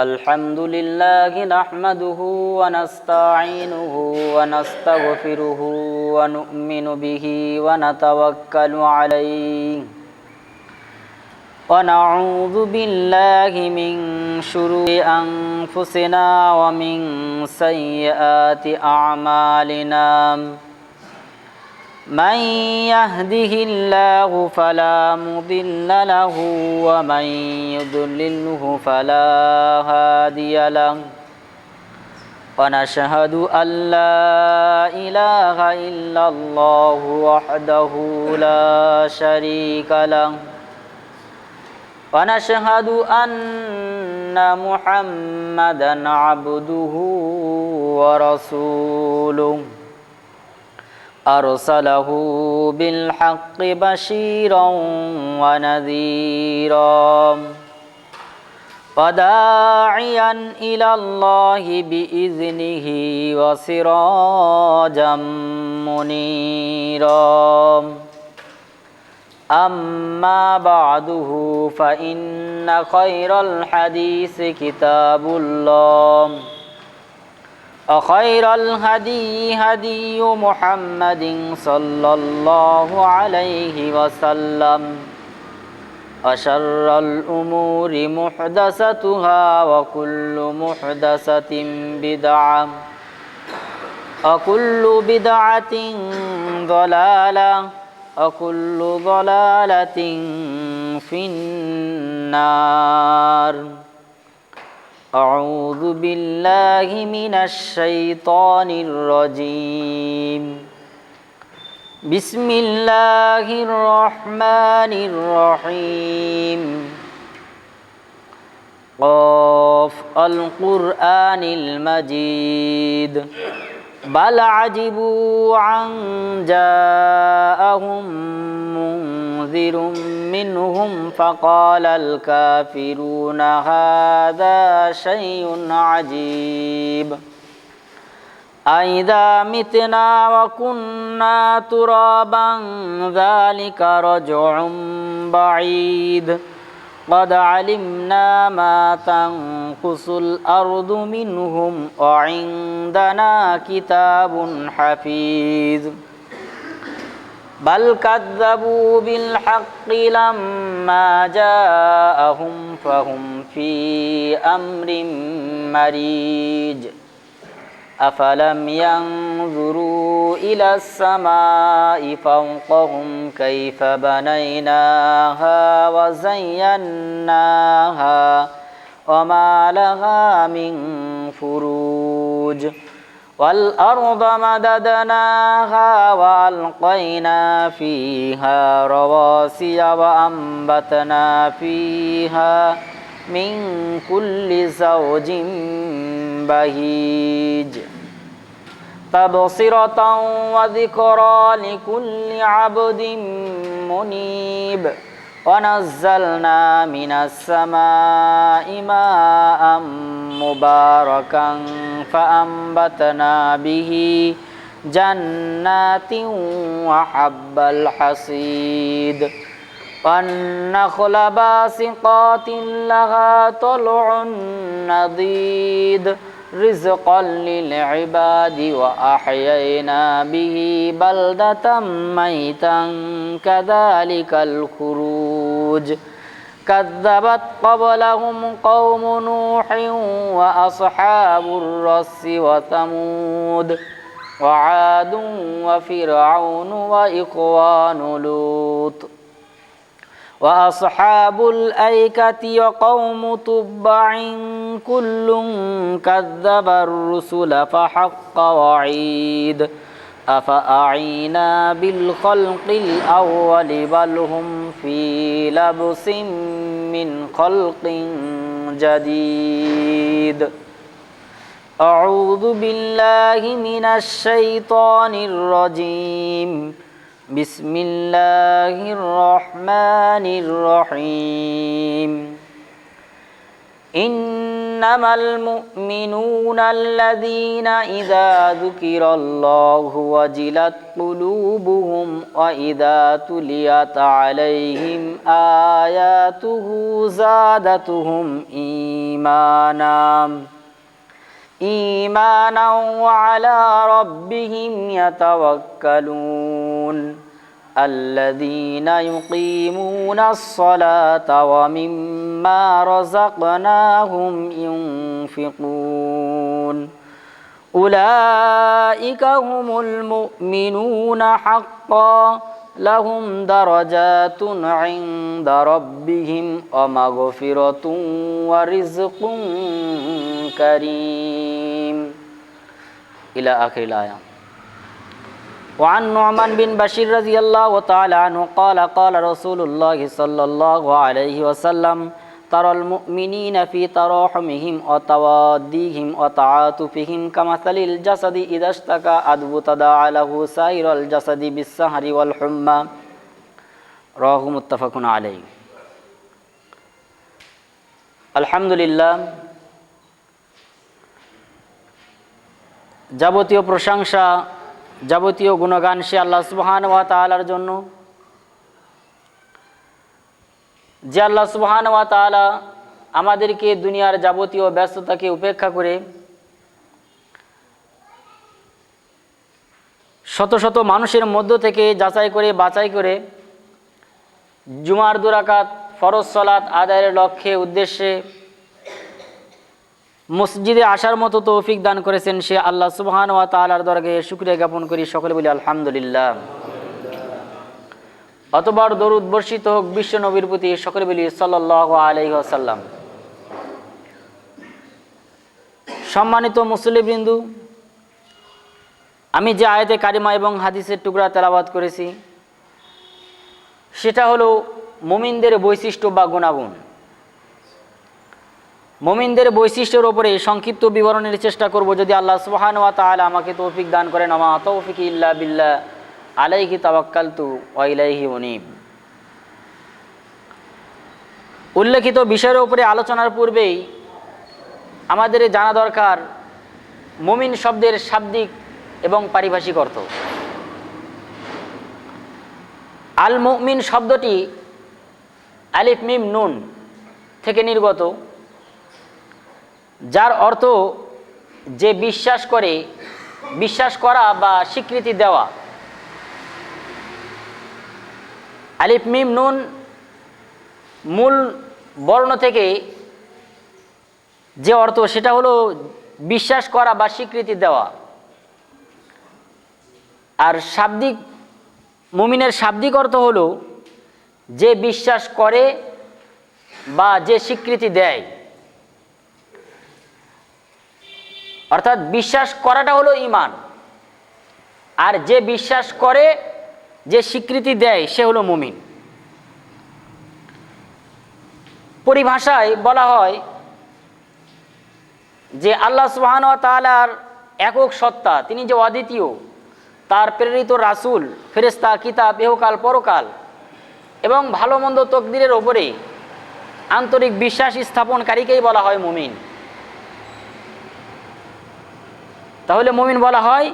الحمد لله نحمده ونستعينه ونستغفره ونؤمن به ونتوكل عليه ونعوذ بالله من شرور أنفسنا ومن سيئات أعمالنا من يهده الله فلا مضل له ومن يضلله فلا هادي له ونشهد أن لا إله إلا الله وحده لا شريك له ونشهد أن محمدا عبده ورسوله أرسله بالحق بشيرا ونذيرا وداعيا إلى الله بإذنه وسراجا منيرا أما بعده فإن خير الحديث كتاب الله وخير الهدي هدي محمد صلى الله عليه وسلم وشر الأمور محدثاتها وكل محدثة بدعة وكل بدعة ضلالة وكل ضلالة في النار أعوذ بالله من الشيطان الرجيم بسم الله الرحمن الرحيم قاف القرآن المجيد بل عجبوا أن جاءهم منذر منهم فقال الكافرون هذا شيء عجيب أإذا متنا وكنا ترابا ذلك رجع بعيد قد علمنا ما تنقص الأرض منهم وعندنا كتاب حفيظ بل كذبوا بالحق لما جاءهم فهم في أمر مريج أفلم ينظروا إلى السماء فوقهم كيف بنيناها وزيناها وما لها من فروج والأرض مددناها وألقينا فيها رواسي وأنبتنا فيها من كل زوج بهيج تبصرة وذكرى لكل عبد منيب ونزلنا من السماء ماء مباركا فأنبتنا به جنات وحب الحصيد والنخل باسقات لها طلع نضيد رزقا للعباد وأحيينا به بلدة ميتا كذلك الخروج كذبت قبلهم قوم نوح وأصحاب الرس وثمود وعاد وفرعون وإخوان لوط وأصحاب الأيكة وقوم تبع كل كذب الرسل فحق وعيد أفأعينا بالخلق الأول بل هم في لبس من خلق جديد أعوذ بالله من الشيطان الرجيم بسم الله الرحمن الرحيم إن ইন্নামাল মুমিনুনা আল্লাযীনা ইযা যুকিরাল্লাহু ওয়াজিলাত কুলুবুহুম ওয়া ইযা তুলিয়াত আলাইহিম আয়াতুহু যাদাতুহুম ঈমানা ওয়া আলা রাব্বিহিম ইয়াতাওয়াক্কালুন আল্লাযীনা ইউকিমুনাস সালাতা ওয়া মিম্মা রাযাকনাহুম ইউনফিকুন উলাইকা হুমুল মুমিনুনা হাক্কান লাহুম দারাজাতুন ইনদা রাব্বিহিম ওয়া মাগফিরাতুন ওয়া রিজকুন কারীম ইলা আখিরিল আয়াত। وعن نعمان بن بشير رضي الله تعالى عنه قال قال رسول الله صلى الله عليه وسلم ترى المؤمنين في تراحمهم وتواديهم وتعاطفهم كمثل الجسد إذا اشتكى عضو تداعى له سائر الجسد بالسهر والحمى رواه متفق عليه। الحمد لله যাবতীয় প্রশংসা যাবতীয় গুণগান সে আল্লাহ সুবহানাহু ওয়া তাআলার জন্য, যে আল্লাহ সুবহানাহু ওয়া তাআলা আমাদেরকে দুনিয়ার যাবতীয় ব্যস্ততাকে উপেক্ষা করে শত শত মানুষের মধ্য থেকে যাচাই করে বাছাই করে জুমার 2 রাকাত ফরজ সালাত আদায়ের লক্ষ্যে উদ্দেশ্যে মসজিদে আসার মতো তৌফিক দান করেছেন সে আল্লাহ সুবহানাহু ওয়া তাআলার দরবারে শুকরিয়া জ্ঞাপন করি। সকলে বলি আলহামদুলিল্লাহ। অতবার দরুদ বর্ষিত হোক বিশ্ব নবীর প্রতি, সকলে বলি সাল্লাল্লাহু আলাইহি ওয়াসাল্লাম। সম্মানিত মুসল্লিবৃন্দ, আমি যে আয়াতে কারিমা এবং হাদিসের টুকরা তেলাওয়াত করেছি সেটা হলো মুমিনদের বৈশিষ্ট্য বা গুণাগুণ। মুমিনদের বৈশিষ্ট্যের উপরে সংক্ষিপ্ত বিবরণের চেষ্টা করব, যদি আল্লাহ সুবহানাহু ওয়া তাআলা আমাকে তৌফিক দান করেন। আমা তাওফিকি ইল্লা বিল্লাহ আলাইহি তাওয়াক্কালতু ওয়া ইলাইহি উনীব। উল্লেখিত বিষয়ের উপরে আলোচনার পূর্বেই আমাদের জানা দরকার মুমিন শব্দের শাব্দিক এবং পারিভাষিক অর্থ। আল মুমিন শব্দটি আলিফ মিম নুন থেকে নির্গত, যার অর্থ যে বিশ্বাস করে, বিশ্বাস করা বা স্বীকৃতি দেওয়া। আলিফ মিম নুন মূল বর্ণ থেকে যে অর্থ সেটা হলো বিশ্বাস করা বা স্বীকৃতি দেওয়া। আর শাব্দিক মুমিনের শাব্দিক অর্থ হলো যে বিশ্বাস করে বা যে স্বীকৃতি দেয়। অর্থাৎ বিশ্বাস করাটা হলো ঈমান, আর যে বিশ্বাস করে যে স্বীকৃতি দেয় সে হলো মুমিন। পরিভাষায় বলা হয় যে আল্লাহ সুবহানাহু ওয়া তাআলার একক সত্তা, তিনি যে অদ্বিতীয়, তার প্রেরিত রাসূল, ফেরেশতা, কিতাব, ইহকাল পরকাল এবং ভালো মন্দ তকদিরের ওপরে আন্তরিক বিশ্বাস স্থাপনকারীকেই বলা হয় মুমিন। তাহলে মুমিন বলা হয়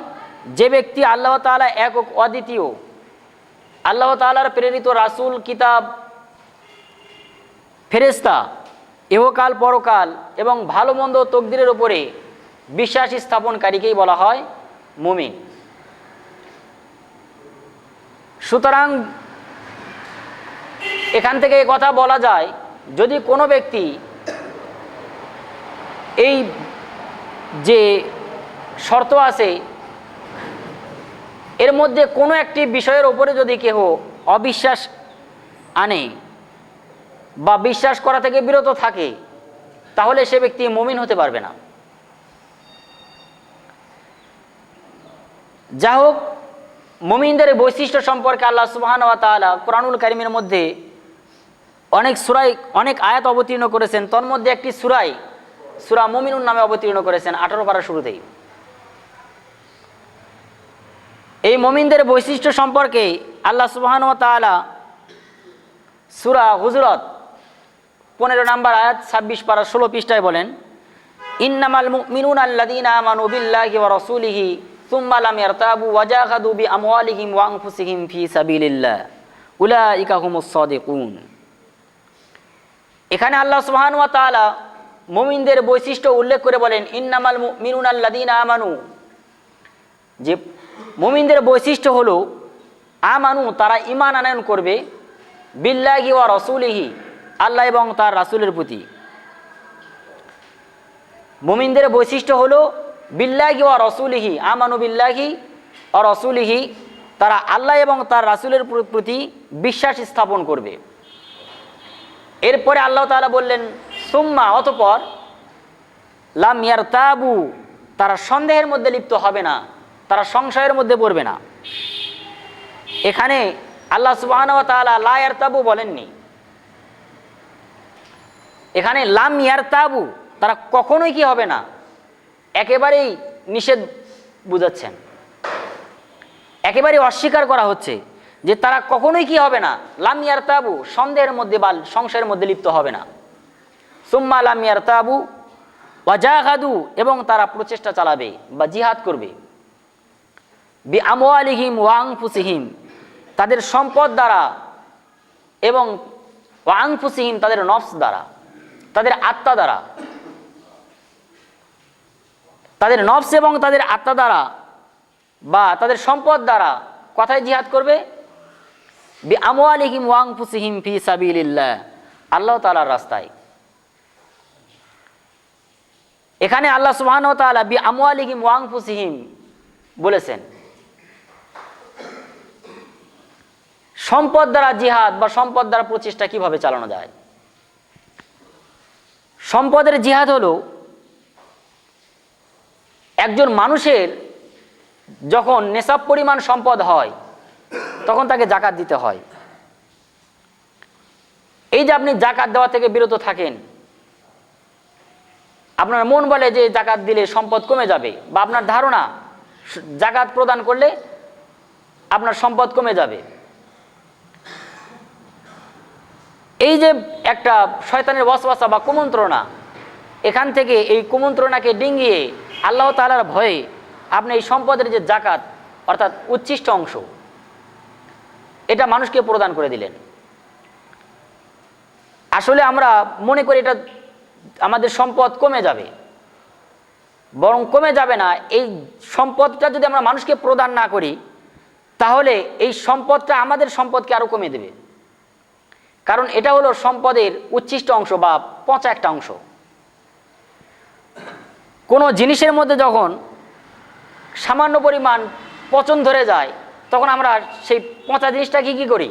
যে ব্যক্তি আল্লাহ তাআলা একক অদ্বিতীয়, আল্লাহ তাআলার প্রেরিত রাসূল, কিতাব, ফেরেশতা, ইহকাল পরকাল এবং ভালো মন্দ তকদিরের ওপরে বিশ্বাস স্থাপনকারীকেই বলা হয় মুমিন। সুতরাং এখান থেকে এই কথা বলা যায়, যদি কোনো ব্যক্তি এই যে শর্ত আছে এর মধ্যে কোনো একটি বিষয়ের ওপরে যদি কেহ অবিশ্বাস আনে বা বিশ্বাস করা থেকে বিরত থাকে, তাহলে সে ব্যক্তি মুমিন হতে পারবে না। যা হোক, মুমিনদের বৈশিষ্ট্য সম্পর্কে আল্লাহ সুবহানাহু ওয়া তাআলা কোরআনুল কারীমের মধ্যে অনেক সূরায় অনেক আয়াত অবতীর্ণ করেছেন। তোর মধ্যে একটি সূরা মুমিনুন নামে অবতীর্ণ করেছেন 18 পারা শুরুতেই। এই মুমিনদের বৈশিষ্ট্য সম্পর্কে আল্লাহ সুবহানাহু ওয়া তাআলা সূরা হুজুরাত 15 নম্বর আয়াত 26 পারা 16 পৃষ্ঠায় বলেন, ইন্নামাল মুমিনুনা আল্লাযীনা আমানু বিল্লাহি ওয়া রাসূলিহি সুম্মা লাম ইয়ারতাবু ওয়া জাহাদু বিআমওয়ালিহিম ওয়া আনফুসিহিম ফি সাবিলিল্লাহ উলাইকা হুমুস সাদিকুন। এখানে আল্লাহ সুবহানাহু ওয়া তাআলা মুমিনদের বৈশিষ্ট্য উল্লেখ করে বলেন ইন্নামাল মুমিনুনা আল্লাযীনা আমানু, যে মুমিনদের বৈশিষ্ট্য হলো আমানু, তারা ঈমান আনয়ন করবে, বিল্লাহি ওয়া রাসূলিহি, আল্লাহ এবং তার রাসূলের প্রতি। মুমিনদের বৈশিষ্ট্য হলো বিল্লাহি ওয়া রাসূলিহি, আমানু বিল্লাহি ওয়া রাসূলিহি, তারা আল্লাহ এবং তার রাসূলের প্রতি বিশ্বাস স্থাপন করবে। এরপরে আল্লাহ তাআলা বললেন সুম্মা, অতঃপর, লাম ইয়ারতাবু, তারা সন্দেহের মধ্যে লিপ্ত হবে না, তারা সংশয়ের মধ্যে পড়বে না। এখানে আল্লাহ সুবহানাহু ওয়া তাআলা লা ইয়ারতাবু বলেননি, এখানে লাম ইয়ারতাবু, তারা কখনোই কি হবে না, একেবারেই নিষেধ বুঝাচ্ছেন, একেবারেই অস্বীকার করা হচ্ছে যে তারা কখনোই কি হবে না, লাম ইয়ারতাবু, সন্দেহের মধ্যে বা সংশয়ের মধ্যে লিপ্ত হবে না। সুম্মা লাম ইয়ারতাবু ওয়া জাহাদু, এবং তারা প্রচেষ্টা চালাবে বা জিহাদ করবে, বিআমওয়ালিহিম ওয়া আনফুসিহিম, তাদের সম্পদ দ্বারা, এবং ওয়া আনফুসিহিম, তাদের নফস দ্বারা, তাদের আত্মা দ্বারা, তাদের নফস এবং তাদের আত্মা দ্বারা বা তাদের সম্পদ দ্বারা কথায় জিহাদ করবে, বিআমওয়ালিহিম ওয়া আনফুসিহিম ফি সাবিলিল্লাহ, আল্লাহ তাআলার রাস্তায়। এখানে আল্লাহ সুবহানাহু ওয়া তাআলা বিআমওয়ালিহিম ওয়া আনফুসিহিম বলেছেন, সম্পদ দ্বারা জিহাদ বা সম্পদ দ্বারা প্রচেষ্টা কিভাবে চালানো যায়। সম্পদের জিহাদ হলো একজন মানুষের যখন নেশাব পরিমাণ সম্পদ হয় তখন তাকে জাকাত দিতে হয়। এই যে আপনি জাকাত দেওয়া থেকে বিরত থাকেন, আপনার মন বলে যে জাকাত দিলে সম্পদ কমে যাবে, বা আপনার ধারণা জাকাত প্রদান করলে আপনার সম্পদ কমে যাবে, এই যে একটা শয়তানের ওয়াসওয়াসা বা কুমন্ত্রণা, এখান থেকে এই কুমন্ত্রণাকে ডিঙ্গিয়ে আল্লাহ তাআলার ভয়ে আপনি এই সম্পদের যে জাকাত অর্থাৎ উচ্ছিষ্ট অংশ, এটা মানুষকে প্রদান করে দিলেন। আসলে আমরা মনে করি এটা আমাদের সম্পদ কমে যাবে, বরং কমে যাবে না। এই সম্পদটা যদি আমরা মানুষকে প্রদান না করি তাহলে এই সম্পদটা আমাদের সম্পদকে আরো কমিয়ে দেবে, কারণ এটা হলো সম্পদের উচ্ছিষ্ট অংশ বা পচা একটা অংশ। কোনো জিনিসের মধ্যে যখন সামান্য পরিমাণ পচন ধরে যায় তখন আমরা সেই পচা জিনিসটাকে কি করি,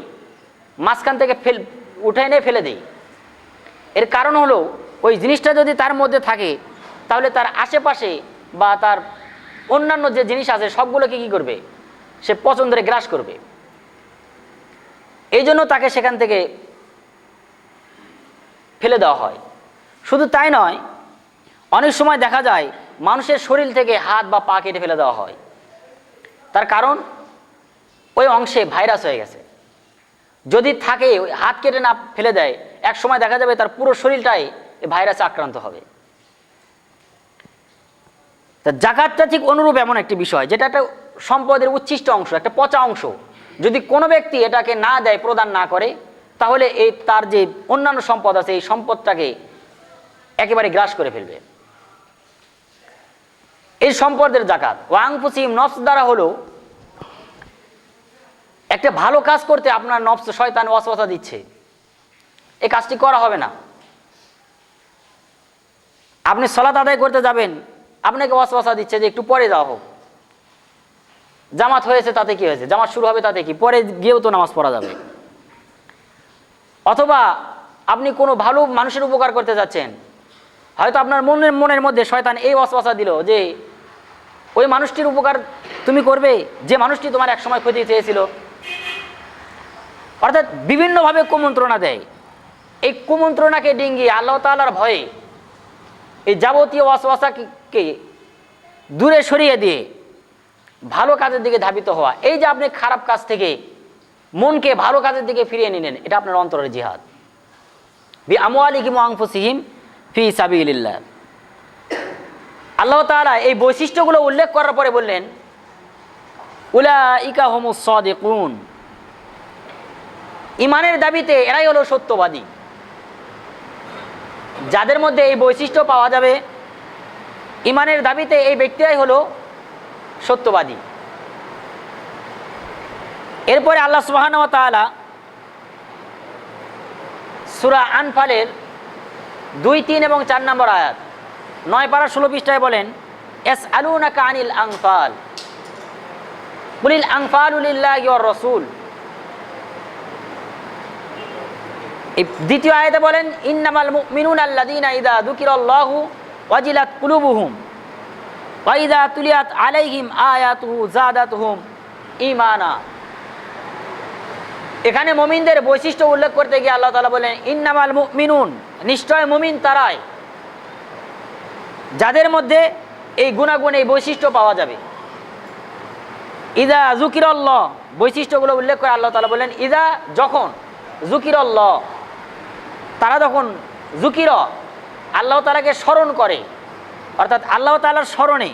মাঝখান থেকে উঠে এনে ফেলে দিই। এর কারণ হলো ওই জিনিসটা যদি তার মধ্যে থাকে তাহলে তার আশেপাশে বা তার অন্যান্য যে জিনিস আছে সবগুলোকে কি করবে, সে পচন ধরে গ্রাস করবে। এই জন্য তাকে সেখান থেকে ফেলে দেওয়া হয়। শুধু তাই নয়, অনেক সময় দেখা যায় মানুষের শরীর থেকে হাত বা পা কেটে ফেলে দেওয়া হয়, তার কারণ ওই অংশে ভাইরাস হয়ে গেছে। যদি থাকে হাত কেটে না ফেলে দেয়, এক সময় দেখা যাবে তার পুরো শরীরটাই ভাইরাসে আক্রান্ত হবে। তা জাকাতটা ঠিক অনুরূপ এমন একটি বিষয় যেটা একটা সম্পদের উচ্ছিষ্ট অংশ, একটা পচা অংশ। যদি কোনো ব্যক্তি এটাকে না দেয়, প্রদান না করে, তাহলে এই তার যে অন্যান্য সম্পদ আছে এই সম্পদটাকে একেবারে গ্রাস করে ফেলবে। এই সম্পদের জাকাত ওয়া আনফুসিহিম, নফস দ্বারা হলো একটা ভালো কাজ করতে আপনার নফস শয়তান ওয়াসওয়াসা দিচ্ছে, এই কাজটি করা হবে না। আপনি সালাত আদায় করতে যাবেন, আপনাকে ওয়াসওয়াসা দিচ্ছে যে একটু পরে যাওয়া হোক, জামাত হয়েছে তাতে কি হয়েছে, জামাত শুরু হবে তাতে কি, পরে গিয়েও তো নামাজ পড়া যাবে। অথবা আপনি কোনো ভালো মানুষের উপকার করতে যাচ্ছেন, হয়তো আপনার মনের মধ্যে শয়তান এই ওয়াসওয়াসা দিল যে ওই মানুষটির উপকার তুমি করবে যে মানুষটি তোমার এক সময় ক্ষতি চেয়েছিল। অর্থাৎ বিভিন্নভাবে কুমন্ত্রণা দেয়। এই কুমন্ত্রণাকে ডিঙ্গিয়ে আল্লাহ তাআলার ভয়ে এই যাবতীয় ওয়াসওয়াসাকে দূরে সরিয়ে দিয়ে ভালো কাজের দিকে ধাবিত হওয়া, এই যে আপনি খারাপ কাজ থেকে মনকে ভালো কাজের দিকে ফিরিয়ে নিলেন, এটা আপনার অন্তরের জিহাদ। বিআমওয়ালিহিম ওয়া আনফুসিহিম ফি সাবিলিল্লাহ। আল্লাহ তাআলা এই বৈশিষ্ট্যগুলো উল্লেখ করার পরে বললেন উলাইকা হুমুস সাদিকুন, ইমানের দাবিতে এরাই হলো সত্যবাদী। যাদের মধ্যে এই বৈশিষ্ট্য পাওয়া যাবে, ইমানের দাবিতে এই ব্যক্তিরাই হলো সত্যবাদী। এরপরে আল্লাহ সুবহানাহু ওয়া তাআলা সূরা আনফালের 2, 3 এবং 4 নম্বর আয়াত 9 পারা 16 পৃষ্ঠায় বলেন ইয়াসআলুনাকা আনিল আনফাল কুলিল আনফালু লিল্লাহি ওয়ার রাসূল। এই দ্বিতীয় আয়াতে বলেন ইন্নামাল মুমিনুনা আল্লাযীনা ইযা যুকিরাল্লাহু ওয়াজিলাত কুলুবুহুম ওয়া ইযা তুলিয়াত আলাইহিম আয়াতুহু যাদাতুহুম ঈমানা। এখানে মুমিনদের বৈশিষ্ট্য উল্লেখ করতে গিয়ে আল্লাহ তাআলা বলেন ইন্নামাল মুমিনুন, নিশ্চয় মুমিন তারাই যাদের মধ্যে এই গুণাগুণ এই বৈশিষ্ট্য পাওয়া যাবে। ইযা যুকিরাল্লাহ, বৈশিষ্ট্যগুলো উল্লেখ করে আল্লাহ তাআলা বলেন ইযা, যখন, যুকিরাল্লাহ, তারা যখন যুকির, আল্লাহ তাআলাকে স্মরণ করে, অর্থাৎ আল্লাহ তাআলার স্মরণে,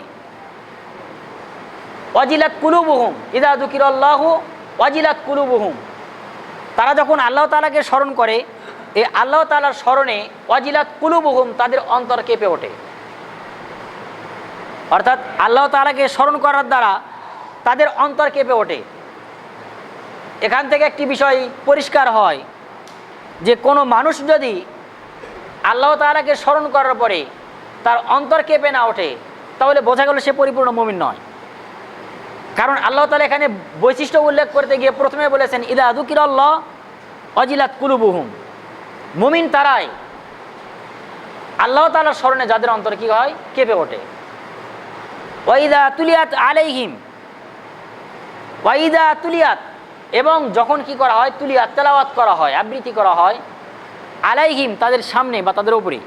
ওয়াজিলাত কুলুবুহুম, ইযা যুকিরাল্লাহু ওয়াজিলাত কুলুবুহুম, তারা যখন আল্লাহ তাআলাকে স্মরণ করে, এই আল্লাহ তাআলার স্মরণে ওয়াজিলাত কুলুবুহুম, তাদের অন্তর কেঁপে ওঠে। অর্থাৎ আল্লাহ তাআলাকে স্মরণ করার দ্বারা তাদের অন্তর কেঁপে ওঠে। এখান থেকে একটি বিষয় পরিষ্কার হয় যে কোনো মানুষ যদি আল্লাহ তাআলাকে স্মরণ করার পরে তার অন্তর কেঁপে না ওঠে, তাহলে বোঝা গেল সে পরিপূর্ণ মুমিন নয়। কারণ আল্লাহ তাআলা এখানে বৈশিষ্ট্য উল্লেখ করতে গিয়ে প্রথমে বলেছেন ইযা যুকিরাল্লাহ ওয়াজিলাত কুলুবুহুম, মুমিন তারাই আল্লাহ তাআলার স্মরণে যাদের অন্তর কি হয়, কেঁপে ওঠে। ওয়া ইযা তুলিয়াত আলাইহিম, ওয়া ইযা তুলিয়াত, এবং যখন কি করা হয়, তুলিয়াত তেলাওয়াত করা হয়, আবৃত্তি করা হয়, আলাইহিম, তাদের সামনে বা তাদের উপরে,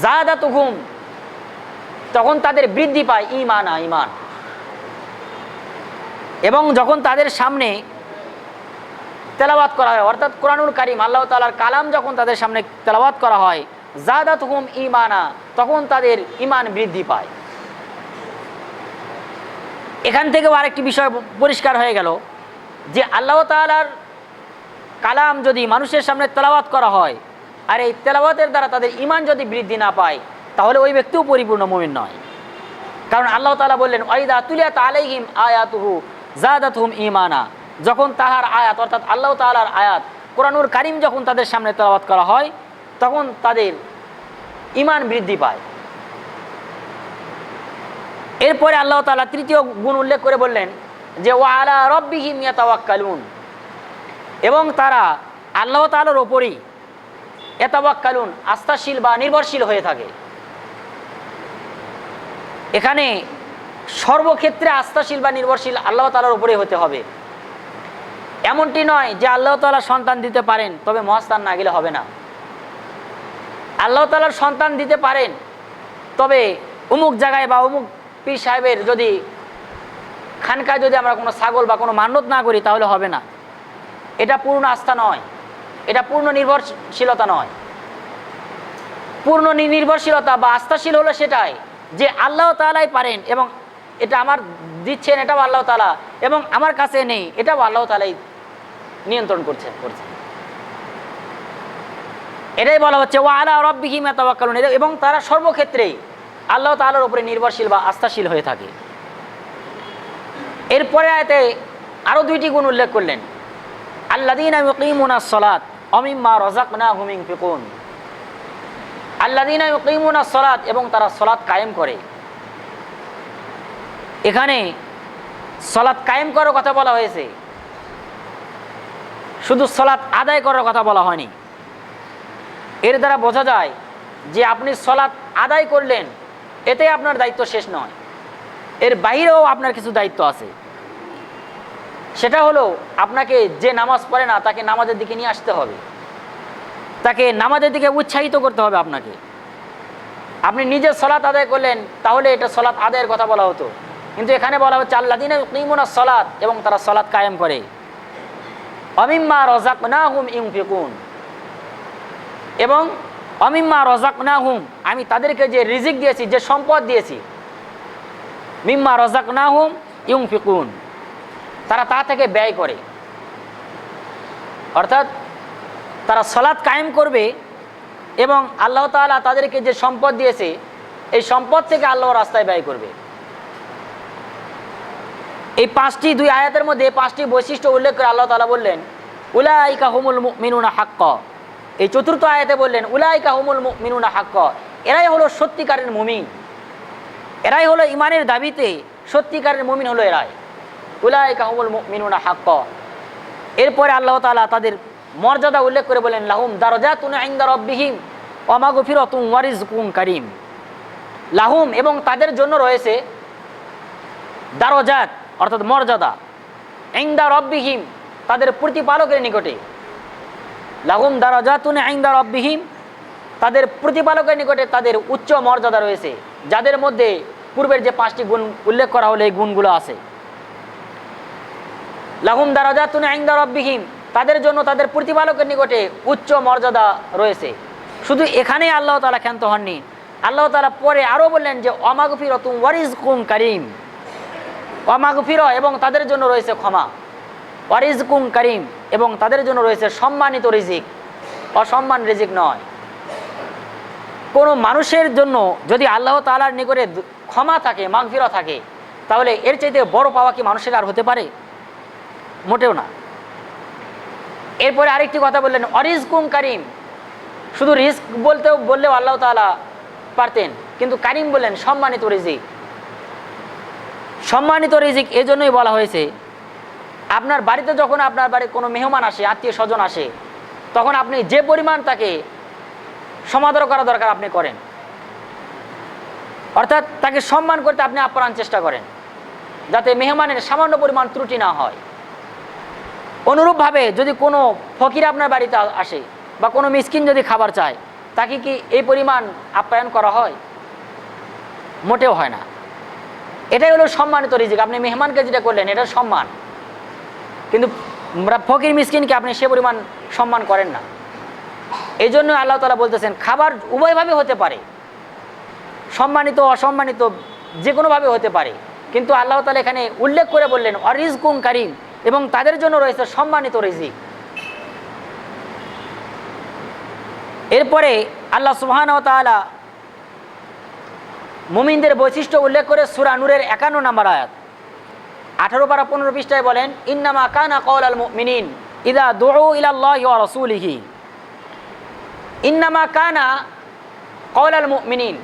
যাদাতুহুম, তখন তাদের বৃদ্ধি পায় ঈমানা, ঈমান। এবং যখন তাদের সামনে তেলাওয়াত করা হয়, অর্থাৎ কোরআনুল কারীম, আল্লাহ তাআলার কালাম যখন তাদের সামনে তেলাওয়াত করা হয়, যাদাতুহুম ঈমানা, তখন তাদের ঈমান বৃদ্ধি পায়। এখান থেকেও আরেকটি বিষয় পরিষ্কার হয়ে গেল যে আল্লাহ তাআলার কালাম যদি মানুষের সামনে তেলাওয়াত করা হয় আর এই তেলাওয়াতের দ্বারা তাদের ঈমান যদি বৃদ্ধি না পায়, তাহলে ওই ব্যক্তিও পরিপূর্ণ মুমিন নয়। কারণ আল্লাহ তাআলা বললেন ওয়া ইযা তুলিয়াত আলাইহিম আয়াতুহু যাদাতুহুম ঈমানা, যখন তাহার আয়াত অর্থাৎ আল্লাহ তাআলার আয়াত কোরআনুল কারীম যখন তাদের সামনে তেলাওয়াত করা হয়, তখন তাদের ঈমান বৃদ্ধি পায়। এরপরে আল্লাহ তাআলা তৃতীয় গুণ উল্লেখ করে বললেন যে ওয়া আলা রাব্বিহিম ইয়াতাওয়াক্কালুন, এবং তারা আল্লাহ তাআলার ওপরেই ইয়াতাওয়াক্কালুন, আস্থাশীল বা নির্ভরশীল হয়ে থাকে। এখানে সর্বক্ষেত্রে আস্থাশীল বা নির্ভরশীল আল্লাহ তাআলার উপরেই হতে হবে। এমনটি নয় যে আল্লাহ তাআলা সন্তান দিতে পারেন, তবে মহাস্থান না গেলে হবে না। আল্লাহ তাআলার সন্তান দিতে পারেন, তবে অমুক জায়গায় বা অমুক পীর সাহেবের যদি খানকায় যদি আমরা কোনো ছাগল বা কোনো মান্যত না করি, তাহলে হবে না। এটা পূর্ণ আস্থা নয়, এটা পূর্ণ নির্ভরশীলতা নয়। পূর্ণ নির্ভরশীলতা বা আস্থাশীল হলো সেটাই যে আল্লাহ তাআলাই পারেন, এবং এটা আমার দিচ্ছেন, এটাও আল্লাহ তাআলা, এবং আমার কাছে নেই, এটাও আল্লাহ তাআলাই নিয়ন্ত্রণ করছেন। এটাই বলা হচ্ছে ওয়া আলা রাব্বিহিম ইয়াতাওয়াক্কালুন, এবং তারা সর্বক্ষেত্রেই আল্লাহ তাআলার উপরে নির্ভরশীল বা আস্থাশীল হয়ে থাকে। এরপরে আয়াতে আরও 2টি গুণ উল্লেখ করলেন, আল্লাযীনা ইউকিমুনাস সালাত ওয়া মিম্মা রাযাকনাহুম ইউনফিকুন, আল্লাযীনা ইউকিমুনাস সালাত, এবং তারা সালাত কায়েম করে। এখানে সালাত কায়েম করার কথা বলা হয়েছে, শুধু সালাত আদায় করার কথা বলা হয়নি। এর দ্বারা বোঝা যায় যে আপনি সালাত আদায় করলেন, এতে আপনার দায়িত্ব শেষ নয়, এর বাইরেও আপনার কিছু দায়িত্ব আছে। সেটা হলো আপনাকে যে নামাজ পড়ে না তাকে নামাজের দিকে নিয়ে আসতে হবে, তাকে নামাজের দিকে উৎসাহিত করতে হবে আপনাকে। আপনি নিজে সালাত আদায় করলেন, তাহলে এটা সালাত আদায়ের কথা বলা হতো, কিন্তু এখানে বলা হচ্ছে আল্লাযীনা ইউকিমুনাস সালাত, এবং তারা সালাত কায়েম করে, ওয়া মিম্মা রাযাকনাহুম ইউনফিকুন, এবং অমিম্মা রাযাকনাহুম, আমি তাদেরকে যে রিজিক দিয়েছি, যে সম্পদ দিয়েছি, মিম্মা রাযাকনাহুম ইউনফিকুন, তারা তা থেকে ব্যয় করে। অর্থাৎ তারা সালাত কায়েম করবে এবং আল্লাহ তাআলা তাদেরকে যে সম্পদ দিয়েছে এই সম্পদ থেকে আল্লাহর রাস্তায় ব্যয় করবে। এই পাঁচটি, দুই আয়াতের মধ্যে পাঁচটি বৈশিষ্ট্য উল্লেখ করে আল্লাহ তাআলা বললেন উলাইকা হুমুল মুমিনুনা হাক্কা। এই চতুর্থ আয়াতে বললেন উলাইকা হুমুল মুমিনুনা হাক্কা, এরাই হলো সত্যিকারের মুমিন, এরাই হলো ইমানের দাবিতে সত্যিকারের মুমিন হলো এরাই, উলাইকা হুমুল মুমিনুনা হাক্কা। এরপরে আল্লাহ তাআলা তাদের মর্যাদা উল্লেখ করে বলেন লাহুম দারাজাতুন ইনদা রাব্বিহিম ওয়া মাগফিরাতুন ওয়া রিজকুন কারীম। লাহুম, এবং তাদের জন্য রয়েছে দারাজাত অর্থাৎ মর্যাদা, ইনদা রাব্বিহিম তাদের প্রতিপালকের নিকটে, লাহুম দারাজাতুন ইনদা রাব্বিহিম তাদের প্রতিপালকের নিকটে তাদের উচ্চ মর্যাদা রয়েছে, যাদের মধ্যে পূর্বের যে পাঁচটি গুণ উল্লেখ করা হলো এই গুণগুলো আছে। লাহুম দারাজাতুন ইনদা রাব্বিহিম, তাদের জন্য তাদের প্রতিপালকের নিকটে উচ্চ মর্যাদা রয়েছে। শুধু এখানেই আল্লাহ তাআলা ক্ষান্ত হননি, আল্লাহ তাআলা পরে আরও বললেন যে ওয়ামাগফিরাতুন ওয়া রিজকুন কারীম, ওয়ামাগফিরা এবং তাদের জন্য রয়েছে ক্ষমা, ওয়া রিজকুন কারীম এবং তাদের জন্য রয়েছে সম্মানিত রিজিক, অসম্মান রিজিক নয়। কোনো মানুষের জন্য যদি আল্লাহ তাআলার নিকটে ক্ষমা থাকে, মাগফিরা থাকে, তাহলে এর চাইতে বড় পাওয়া কি মানুষের আর হতে পারে? মোটেও না। এরপরে আরেকটি কথা বললেন অরিজকুন কারীম, শুধু রিস্ক বললেও আল্লাহ তাআলা পারতেন, কিন্তু কারীম বললেন সম্মানিত রিজিক। সম্মানিত রিজিক এজন্যই বলা হয়েছে, আপনার বাড়িতে যখন আপনার বাড়িতে কোনো মেহমান আসে, আত্মীয় স্বজন আসে, তখন আপনি যে পরিমাণ তাকে সমাদর করা দরকার আপনি করেন, অর্থাৎ তাকে সম্মান করতে আপনি আপ্রাণ চেষ্টা করেন, যাতে মেহমানের সামান্য পরিমাণ ত্রুটি না হয়। অনুরূপভাবে যদি কোনো ফকির আপনার বাড়িতে আসে বা কোনো মিসকিন যদি খাবার চায়, তাকে কি এই পরিমাণ আপ্যায়ন করা হয়? মোটেও হয় না। এটাই হলো সম্মানিত রিজিক। আপনি মেহমানকে যেটা করলেন এটা সম্মান, কিন্তু ফকির মিসকিনকে আপনি সে পরিমাণ সম্মান করেন না। এই জন্য আল্লাহ তাআলা বলতেছেন খাবার উভয়ভাবে হতে পারে, সম্মানিত অসম্মানিত যে কোনোভাবে হতে পারে, কিন্তু আল্লাহ তাআলা এখানে উল্লেখ করে বললেন অরিজকুন কারীম এবং তাদের জন্য রয়েছে সম্মানিত রিজিক। এরপরে আল্লাহ সুবহানাহু ওয়া তাআলা মুমিনদের বৈশিষ্ট্য উল্লেখ করে সূরা নূরের 51 নম্বর আয়াত 18 পারা 15 পৃষ্ঠায় বলেন ইন্নামা কানা কাওলাল মুমিনিন ইযা দুউ ইলাল্লাহি ওয়া রাসূলিহি। ইন্নামা কানা কাওলাল মুমিনিন,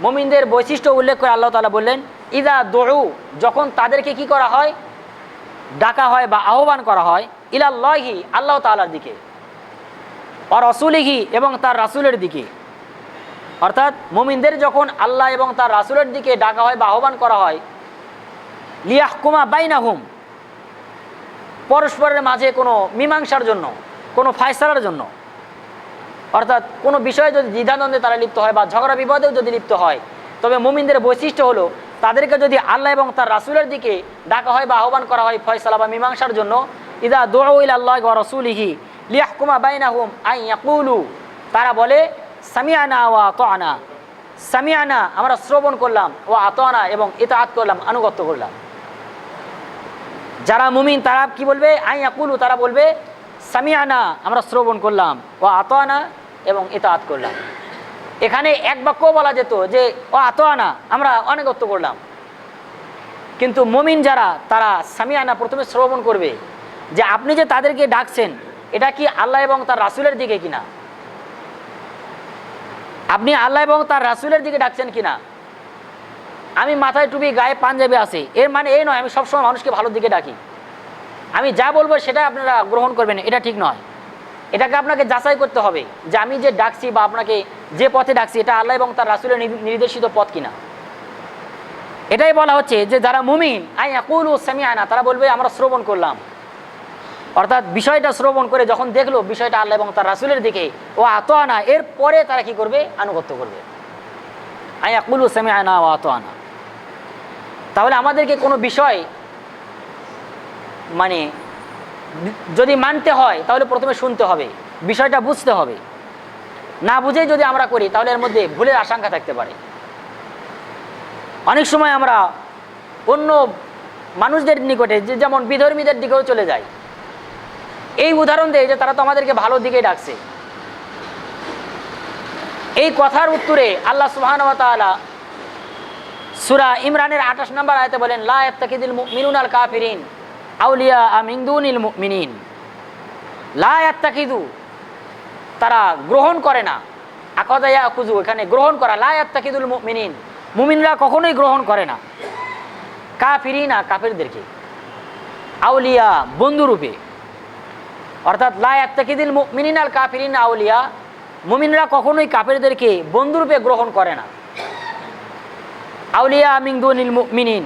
মুমিনদের বৈশিষ্ট্য উল্লেখ করে আল্লাহ তাআলা বললেন ইযা দুউ, যখন তাদেরকে কি করা হয়, ডাকা হয় বা আহ্বান করা হয়, ইলাল্লাহি আল্লাহ তাআলার দিকে, ওয়া রাসূলিহি এবং তার রাসূলের দিকে। অর্থাৎ মুমিনদের যখন আল্লাহ এবং তার রাসূলের দিকে ডাকা হয় বা আহ্বান করা হয়, লিয়াহকুমা বাইনাহুম, পরস্পরের মাঝে কোনো মীমাংসার জন্য, কোনো ফায়সালার জন্য, অর্থাৎ কোনো বিষয়ে যদি দ্বিধাদ্বন্দ্বে তারা লিপ্ত হয় বা ঝগড়া বিবাদেও যদি লিপ্ত হয়, তবে মুমিনদের বৈশিষ্ট্য হলো তাদেরকে যদি আল্লাহ এবং তার রাসূলের দিকে ডাকা হয় বা আহ্বান করা হয় ফয়সালা বা মীমাংসার জন্য, ইযা দুউ ইলাল্লাহি ওয়া রাসূলিহি লিয়াহকুমা বাইনাহুম আন ইয়াকুলু, তারা বলে সামিআনা ওয়া আতানা, সামিআনা আমরা শ্রবণ করলাম, ওয়া আতানা এবং ইতাআত করলাম, আনুগত্য করলাম। যারা মুমিন তারা কি বলবে, আন ইয়াকুলু তারা বলবে সামিআনা আমরা শ্রবণ করলাম, ওয়া আতানা এবং ইতাআত করলাম। এখানে এক বাক্য বলা যেত যে ও আতানা আমরা আনুগত্য করলাম, কিন্তু মুমিন যারা তারা সামিআনা প্রথমে শ্রবণ করবে যে আপনি যে তাদেরকে ডাকছেন এটা কি আল্লাহ এবং তার রাসূলের দিকে কিনা, আপনি আল্লাহ এবং তার রাসূলের দিকে ডাকছেন কিনা। আমি মাথায় টুপি গায়ে পাঞ্জাবি আছে এর মানে এই নয় আমি সবসময় মানুষকে ভালোর দিকে ডাকি, আমি যা বলবো সেটা আপনারা গ্রহণ করবেন, এটা ঠিক নয়। এটাকে আপনাকে যাচাই করতে হবে যে আমি যে ডাকছি বা আপনাকে যে পথে ডাকছি এটা আল্লাহ এবং তার রাসূলের নির্দেশিত পথ কিনা। এটাই বলা হচ্ছে যে যারা মুমিন আন ইয়াকুলু সামিআনা, তারা বলবে আমরা শ্রবণ করলাম, অর্থাৎ বিষয়টা শ্রবণ করে যখন দেখলো বিষয়টা আল্লাহ এবং তার রাসূলের দিকে, ও আতানা এর পরে তারা কি করবে, আনুগত্য করবে। আন ইয়াকুলু সামিআনা ওয়া আতানা। তাহলে আমাদেরকে কোনো বিষয় মানে যদি মানতে হয় তাহলে প্রথমে শুনতে হবে, বিষয়টা বুঝতে হবে, না বুঝেই যদি আমরা করি তাহলে এর মধ্যে ভুলের আশঙ্কা থাকতে পারে। অনেক সময় আমরা অন্য মানুষদের নিকটে যেমন বিধর্মীদের দিকেও চলে যাই। এই উদাহরণ দেয় যে তারা তো আমাদেরকে ভালো দিকে ডাকছে। এই কথার উত্তরে আল্লাহ সুবহানাহু ওয়া তাআলা সূরা ইমরানের 28 নম্বর আয়াতে বলেন, লা ইয়াত্তাকিদুল মুমিনুনাল কাফিরিন আউলিয়া মিন দুনিল মুমিনিন। লা ইয়াত্তাকিদু, তারা গ্রহণ করে না, আকাদা ইয়াকুযু, এখানে গ্রহণ করা, লা ইয়াত্তাকিদুল মুমিনিন, মুমিনরা কখনোই গ্রহণ করে না, কাফিরিনা, কাফিরদেরকে, আউলিয়া, বন্ধুরূপে। অর্থাৎ লা ইয়াত্তাকিদুল মুমিনিনাল কাফিরিনা আউলিয়া, মুমিনরা কখনোই কাফিরদেরকে বন্ধুরূপে গ্রহণ করে না। আউলিয়া মিন দুনিল মুমিনিন,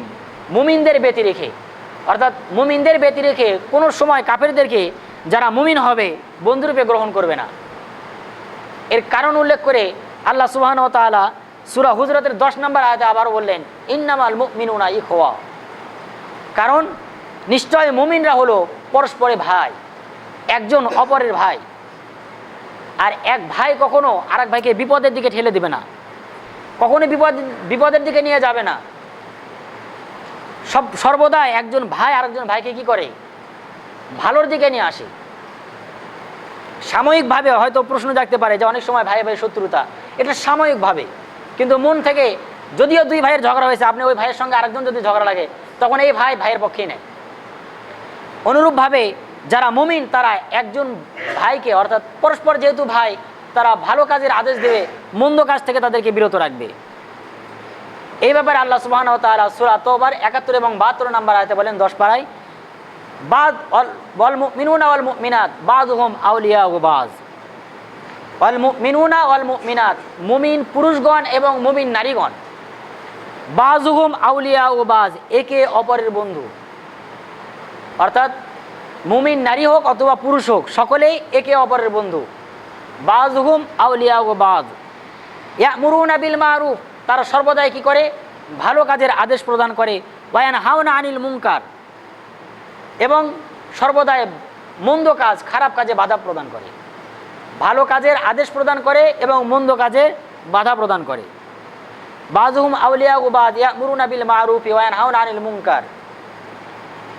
মুমিনদের ব্যতি রেখে, অর্থাৎ মুমিনদের ব্যতি রেখে কোনো সময় কাফিরদেরকে যারা মুমিন হবে বন্ধুরূপে গ্রহণ করবে না। এর কারণ উল্লেখ করে আল্লাহ সুবহানাহু ওয়া তাআলা সূরা হুজরাতের 10 নম্বর আয়াতে আবারও বললেন, ইন্নামাল মুমিনুনা ইখওয়া, কারণ নিশ্চয় মুমিনরা হলো পরস্পরে ভাই, একজন অপরের ভাই। আর এক ভাই কখনো আরেক ভাইকে বিপদের দিকে ঠেলে দেবে না, কখনো বিপদের দিকে নিয়ে যাবে না। সর্বদা একজন ভাই আরেকজন ভাইকে কি করে, ভালোর দিকে নিয়ে আসে। সাময়িকভাবে হয়তো প্রশ্ন জাগতে পারে যে অনেক সময় ভাই ভাই শত্রুতা, এটা সাময়িকভাবে, কিন্তু মন থেকে যদিও দুই ভাইয়ের ঝগড়া হয়েছে, আপনি ওই ভাইয়ের সঙ্গে আরেকজন যদি ঝগড়া লাগে তখন এই ভাই ভাইয়ের পক্ষেই নেয়। অনুরূপভাবে যারা মুমিন তারা একজন ভাইকে, অর্থাৎ পরস্পর যেহেতু ভাই, তারা ভালো কাজের আদেশ দেবে, মন্দ কাজ থেকে তাদেরকে বিরত রাখবে। এই ব্যাপারে আল্লাহ সুবহানাহু ওয়া তাআলা সূরা তাওবার 71 এবং 72 নম্বর আয়াতে বলেন 10 পারায়, ওয়াল মুমিনুনা ওয়াল মুমিনাত বাযুহুম আউলিয়াউ বায। ওয়াল মুমিনুনা ওয়াল মুমিনাত, মুমিন পুরুষগণ এবং মুমিন নারীগণ, বাযুহুম আউলিয়াউ বায, একে অপরের বন্ধু। অর্থাৎ মুমিন নারী হোক অথবা পুরুষ হোক, সকলেই একে অপরের বন্ধু। বাযুহুম আউলিয়াউ বায, ইয়ামুরুনা বিল মারুফ, তারা সর্বদাই কি করে, ভালো কাজের আদেশ প্রদান করে, ওয়া ইয়ানহাউনা আনিল মুনকার, এবং সর্বদাই মন্দ কাজ, খারাপ কাজে বাধা প্রদান করে। ভালো কাজের আদেশ প্রদান করে এবং মন্দ কাজে বাধা প্রদান করে। বাযুহুম আউলিয়াউ বায ইয়ামুরুনা বিল মারুফ ওয়া ইয়ানহাউনা আনিল মুনকার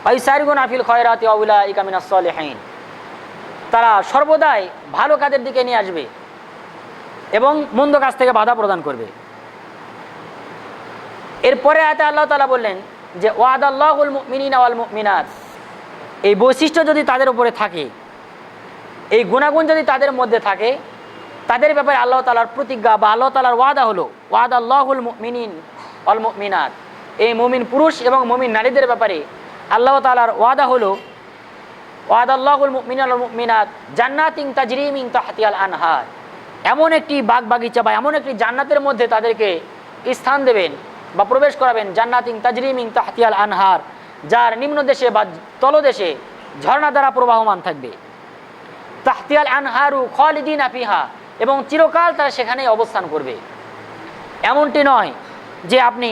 ওয়া ইউসারিগুনা ফিল খায়রাতি ওয়া উলাইকা মিনাস সালিহিন, তারা সর্বদাই ভালো কাজের দিকে নিয়ে আসবে এবং মন্দ কাজ থেকে বাধা প্রদান করবে। এরপরে আয়াতে আল্লাহ তাআলা বললেন যে ওয়াদাল্লাহুল মুমিনিনা ওয়াল মুমিনাত, এই বৈশিষ্ট্য যদি তাদের উপরে থাকে, এই গুণাগুণ যদি তাদের মধ্যে থাকে, তাদের ব্যাপারে আল্লাহ তাআলার প্রতিজ্ঞা বা আল্লাহ তাআলার ওয়াদা হলো ওয়াদাল্লাহুল মুমিনিন ওয়াল মুমিনাত, এই মুমিন পুরুষ এবং মুমিন নারীদের ব্যাপারে আল্লাহ তাআলার ওয়াদা হলো ওয়াদাল্লাহুল মুমিনিনা ওয়াল মুমিনাত জান্নাতিন তাজরি মিন তাহতিহাল আনহার, এমন একটি বাগ বাগিচা বা এমন একটি জান্নাতের মধ্যে তাদেরকে স্থান দেবেন বা প্রবেশ করাবেন, জান্নাতিন তাজরি মিন তাহতিহাল আনহার, যার নিম্ন দেশে বা তলদেশে ঝর্ণা দ্বারা প্রবাহমান থাকবে। তাহতিহাল আনহারু খালিদিনা ফিহা, এবং চিরকাল তারা সেখানেই অবস্থান করবে। এমনটি নয় যে আপনি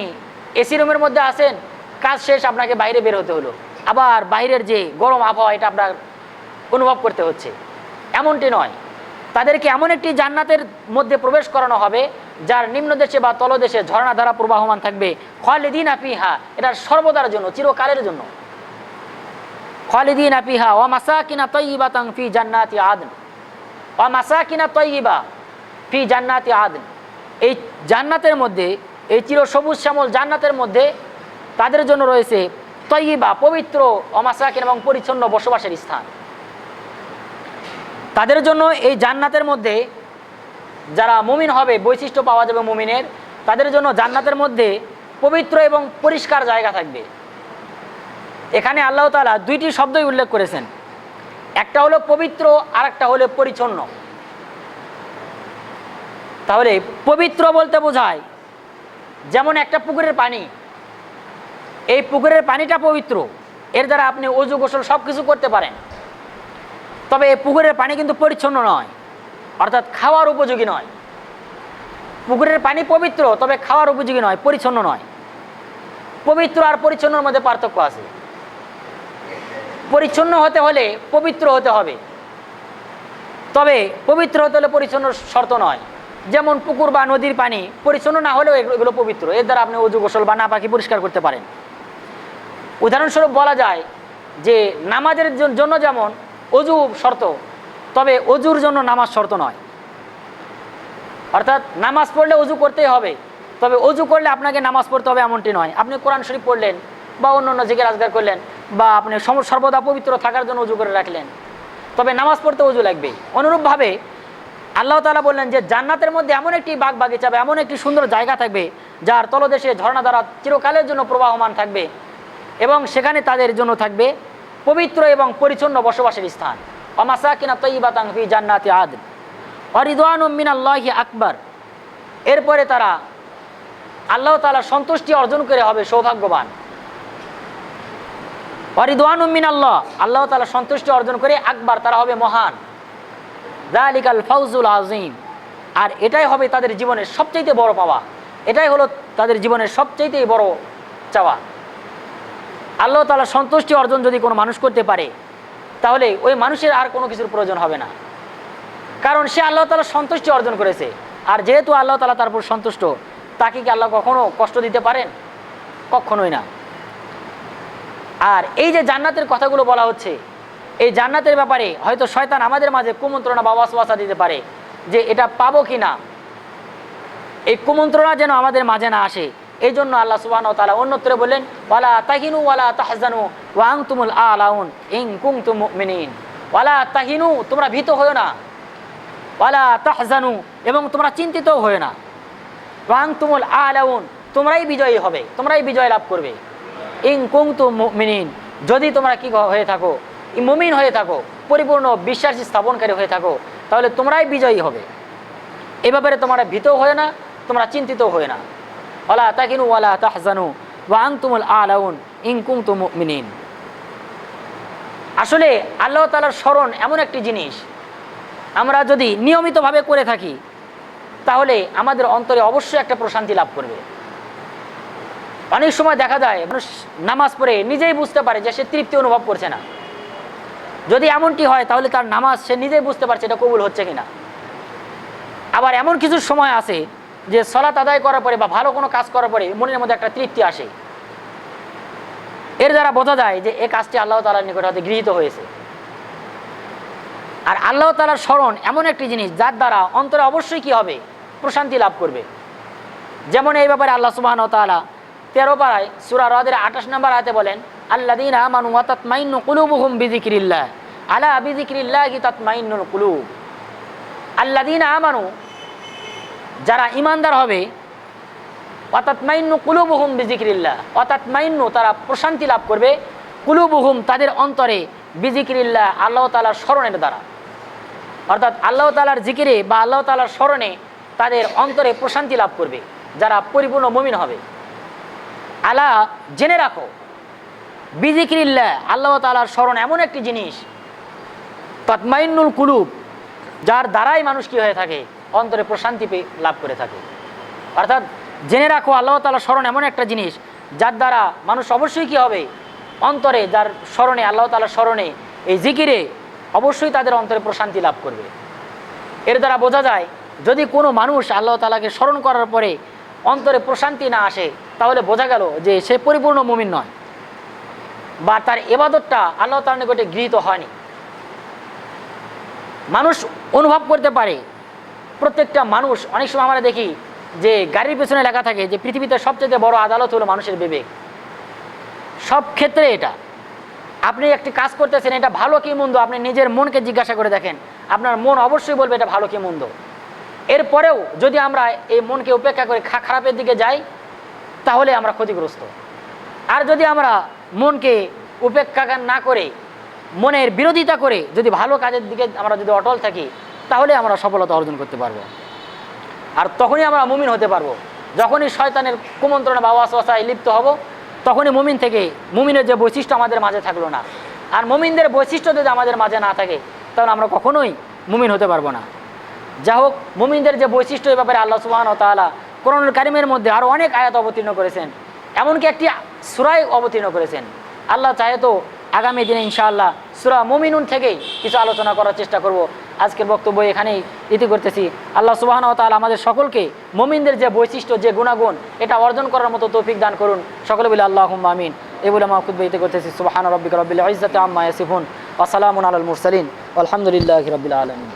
এসি রুমের মধ্যে আছেন, কাজ শেষ আপনাকে বাইরে বের হতে হলো, আবার বাইরের যে গরম আবহাওয়া এটা আপনার অনুভব করতে হচ্ছে, এমনটি নয়। তাদেরকে এমন একটি জান্নাতের মধ্যে প্রবেশ করানো হবে যার নিম্ন দেশে বা তলদেশে ঝর্ণা দ্বারা প্রবাহমান থাকবে। খালিদিনা ফিহা, এটা সর্বদার জন্য, চিরকালের জন্য। খালিদিনা ফিহা ওয়া মাসাকিনা তাইয়িবাতান ফি জান্নাতি আদন, ওয়া মাসাকিনা তাইয়িবা ফি জান্নাতি আদন, এই জান্নাতের মধ্যে, এই চির সবুজ শ্যামল জান্নাতের মধ্যে তাদের জন্য রয়েছে তাইয়িবা, পবিত্র, ওয়া মাসাকিন, এবং পরিচ্ছন্ন বসবাসের স্থান। তাদের জন্য এই জান্নাতের মধ্যে যারা মুমিন হবে, বৈশিষ্ট্য পাওয়া যাবে মুমিনের, তাদের জন্য জান্নাতের মধ্যে পবিত্র এবং পরিষ্কার জায়গা থাকবে। এখানে আল্লাহ তাআলা দুইটি শব্দই উল্লেখ করেছেন, একটা হলো পবিত্র আর একটা হলো পরিচ্ছন্ন। তাহলে পবিত্র বলতে বোঝায় যেমন একটা পুকুরের পানি, এই পুকুরের পানিটা পবিত্র, এর দ্বারা আপনি ওযু গোসল সব কিছু করতে পারেন, তবে এই পুকুরের পানি কিন্তু পরিচ্ছন্ন নয়, অর্থাৎ খাওয়ার উপযোগী নয়। পুকুরের পানি পবিত্র, তবে খাওয়ার উপযোগী নয়, পরিচ্ছন্ন নয়। পবিত্র আর পরিচ্ছন্নর মধ্যে পার্থক্য আছে। পরিচ্ছন্ন হতে হলে পবিত্র হতে হবে, তবে পবিত্র হতে হলে পরিচ্ছন্ন শর্ত নয়। যেমন পুকুর বা নদীর পানি পরিচ্ছন্ন না হলেও এগুলো পবিত্র, এর দ্বারা আপনি অজু গোসল বা নাপাকি পরিষ্কার করতে পারেন। উদাহরণস্বরূপ বলা যায় যে নামাজের জন্য যেমন অজু শর্ত, তবে অজুর জন্য নামাজ শর্ত নয়। অর্থাৎ নামাজ পড়লে অজু করতেই হবে, তবে অজু করলে আপনাকে নামাজ পড়তে হবে এমনটি নয়। আপনি কোরআন শরীফ পড়লেন বা অন্য অন্য জিকির আজকার করলেন বা আপনি সর্বদা পবিত্র থাকার জন্য অজু করে রাখলেন, তবে নামাজ পড়তে অজু লাগবে। অনুরূপভাবে আল্লাহ তাআলা বললেন যে জান্নাতের মধ্যে এমন একটি বাগ বাগিচা বা এমন একটি সুন্দর জায়গা থাকবে যার তলদেশে ঝর্ণা দ্বারা চিরকালের জন্য প্রবাহমান থাকবে এবং সেখানে তাদের জন্য থাকবে পবিত্র এবং পরিচ্ছন্ন বসবাসের স্থান। ওয়া মাসাকিনা তাইয়্যিবাতান ফি জান্নাতি আদন ওয়া রিদওয়ানুম মিনাল্লাহি আকবার। এরপরে তারা আল্লাহ তাআলার সন্তুষ্টি অর্জন করে হবে সৌভাগ্যবান। ওয়া রিদওয়ানুম মিনাল্লাহ, আল্লাহ তাআলার সন্তুষ্টি অর্জন করে আকবার, তারা হবে মহান। যালিকাল ফাউজুল আযীম, আর এটাই হবে তাদের জীবনের সবচেয়ে বড় পাওয়া, এটাই হলো তাদের জীবনের সবচেয়ে বড় চাওয়া। আল্লাহ তাআলার সন্তুষ্টি অর্জন যদি কোনো মানুষ করতে পারে তাহলে ওই মানুষের আর কোনো কিছুর প্রয়োজন হবে না, কারণ সে আল্লাহ তাআলার সন্তুষ্টি অর্জন করেছে। আর যেহেতু আল্লাহ তাআলা তার উপর সন্তুষ্ট, তাকে কি আল্লাহ কখনো কষ্ট দিতে পারেন? কখনোই না। আর এই যে জান্নাতের কথাগুলো বলা হচ্ছে, এই জান্নাতের ব্যাপারে হয়তো শয়তান আমাদের মাঝে কুমন্ত্রণা বা ওয়াসওয়াসা দিতে পারে যে এটা পাবো কি না। এই কুমন্ত্রণা যেন আমাদের মাঝে না আসে, এই জন্য আল্লাহ সুবহানাহু ওয়া তাআলা অন্যত্রে বললেন ওয়ালা তাহিনু ওয়ালা তাহজানু ওয়া আনতুমুল আলাউন ইন কুনতুম মুমিনিন। ওয়ালা তাহিনু, তোমরা ভীত হয়ো না, ওয়ালা তাহজানু, এবং তোমরা চিন্তিতও হয়ো না, ওয়া আনতুমুল আলাউন, তোমরাই বিজয়ী হবে, তোমরাই বিজয় লাভ করবে। ইন কুনতুম মুমিনিন, যদি তোমরা কি হয়ে থাকো, মুমিন হয়ে থাকো, পরিপূর্ণ বিশ্বাস স্থাপনকারী হয়ে থাকো, তাহলে তোমরাই বিজয়ী হবে। এ ব্যাপারে তোমরা ভীত হয়ে না, তোমরা চিন্তিত হয়ে না। ওয়ালা তাকিনু ওয়ালা তাহজানু ওয়া আনতুমুল আলাউন ইন কুনতুম মুমিনিন। আসলে আল্লাহ তাআলার স্মরণ এমন একটি জিনিস, আমরা যদি নিয়মিতভাবে করে থাকি তাহলে আমাদের অন্তরে অবশ্যই একটা প্রশান্তি লাভ করবে। অনেক সময় দেখা যায় মানুষ নামাজ পড়ে নিজেই বুঝতে পারে যে সে তৃপ্তি অনুভব করছে না। যদি এমনটি হয় তাহলে তার নামাজ সে নিজেই বুঝতে পারছে এটা কবুল হচ্ছে কিনা। আবার এমন কিছু সময় আছে যে সালাত আদায় করার পরে বা ভালো কোনো কাজ করার পরে মনের মধ্যে একটা তৃপ্তি আসে, এর দ্বারা বোঝা যায় যে এই কাজটি আল্লাহ তাআলার নিকট হতে গৃহীত হয়েছে। আর আল্লাহ তাআলার স্মরণ এমন একটি জিনিস যার দ্বারা অন্তরে অবশ্যই কি হবে, প্রশান্তি লাভ করবে। যেমন এই ব্যাপারে আল্লাহ সুবহানাহু ওয়া তাআলা 13 পারায় সূরা রাদের 28 নম্বর আয়াতে বলেন আল্লাযীনা আমানু ওয়া তাতমাইন্নু কুলুবুহুম বিযিকরিল্লাহ আলা বিযিকরিল্লাহি তাতমাইন্নুল কুলুব। আল্লাযীনা আমানু, যারা ঈমানদার হবে, ওয়া তাতমাইন্নু কুলুবুহুম বিযিকরিল্লাহ, ওয়া তাতমাইন্নু, তারা প্রশান্তি লাভ করবে, কুলুবুহুম, তাদের অন্তরে, বিযিকরিল্লাহ, আল্লাহ তাআলার স্মরণের দ্বারা। অর্থাৎ আল্লাহ তাআলার জিকিরে বা আল্লাহ তাআলার স্মরণে তাদের অন্তরে প্রশান্তি লাভ করবে যারা পরিপূর্ণ মুমিন হবে। আলা, জেনে রাখো, বিযিকরিল্লাহ, আল্লাহ তাআলার স্মরণ এমন একটি জিনিস, তাতমাইন্নুল কুলুব, যার দ্বারাই মানুষ কি হয়ে থাকে, অন্তরে প্রশান্তি লাভ করে থাকে। অর্থাৎ জেনে রাখো আল্লাহ তাআলার স্মরণ এমন একটা জিনিস যার দ্বারা মানুষ অবশ্যই কি হবে, অন্তরে, যার স্মরণে, আল্লাহ তাআলার স্মরণে, এই জিকিরে অবশ্যই তাদের অন্তরে প্রশান্তি লাভ করবে। এর দ্বারা বোঝা যায় যদি কোনো মানুষ আল্লাহ তাআলাকে স্মরণ করার পরে অন্তরে প্রশান্তি না আসে তাহলে বোঝা গেল যে সে পরিপূর্ণ মুমিন নয় বা তার ইবাদতটা আল্লাহ তাআলার নিকটে গৃহীত হয়নি। মানুষ অনুভব করতে পারে, প্রত্যেকটা মানুষ, অনেক সময় আমরা দেখি যে গাড়ির পেছনে লেখা থাকে যে পৃথিবীতে সবচেয়ে বড় আদালত হলো মানুষের বিবেক। সব ক্ষেত্রে এটা, আপনি একটি কাজ করতেছেন, এটা ভালো কি মন্দ, আপনি নিজের মনকে জিজ্ঞাসা করে দেখেন, আপনার মন অবশ্যই বলবে এটা ভালো কি মন্দ। এরপরেও যদি আমরা এই মনকে উপেক্ষা করে খারাপের দিকে যাই তাহলে আমরা ক্ষতিগ্রস্ত। আর যদি আমরা মনকে উপেক্ষা না করে, মনের বিরোধিতা করে যদি ভালো কাজের দিকে আমরা যদি অটল থাকি তাহলে আমরা সফলতা অর্জন করতে পারবো। আর তখনই আমরা মুমিন হতে পারবো। যখনই শয়তানের কুমন্ত্রণা বা ওয়াসওয়াসায় লিপ্ত হব তখনই মুমিন থেকে, মুমিনের যে বৈশিষ্ট্য আমাদের মাঝে থাকলো না। আর মুমিনদের বৈশিষ্ট্য যদি আমাদের মাঝে না থাকে তাহলে আমরা কখনোই মুমিন হতে পারবো না। যা হোক, মুমিনদের যে বৈশিষ্ট্য, এ ব্যাপারে আল্লাহ সুবহানাহু ওয়া তাআলা কোরআনুল কারীমের মধ্যে আরও অনেক আয়াত অবতীর্ণ করেছেন, এমনকি একটি সূরাই অবতীর্ণ করেছেন। আল্লাহ চাহে তো আগামী দিনে ইনশাআল্লাহ সূরা মুমিনুন থেকেই কিছু আলোচনা করার চেষ্টা করব। আজকের বক্তব্য এখানেই ইতি করতেছি। আল্লাহ সুবহানাহু ওয়া তাআলা আমাদের সকলকে মুমিনদের যে বৈশিষ্ট্য, যে গুণাগুণ, এটা অর্জন করার মতো তৌফিক দান করুন। সকলে বলে আল্লাহুম্মা আমিন। এই বলে আমার খুতবা ইতি করতেছি। সুবহানা রাব্বিকা রাব্বিল ইজ্জাতি আম্মা ইয়াসিফুন ওয়া সালামুন আলাল মুরসালিন আলহামদুলিল্লাহি রাব্বিল আলামিন।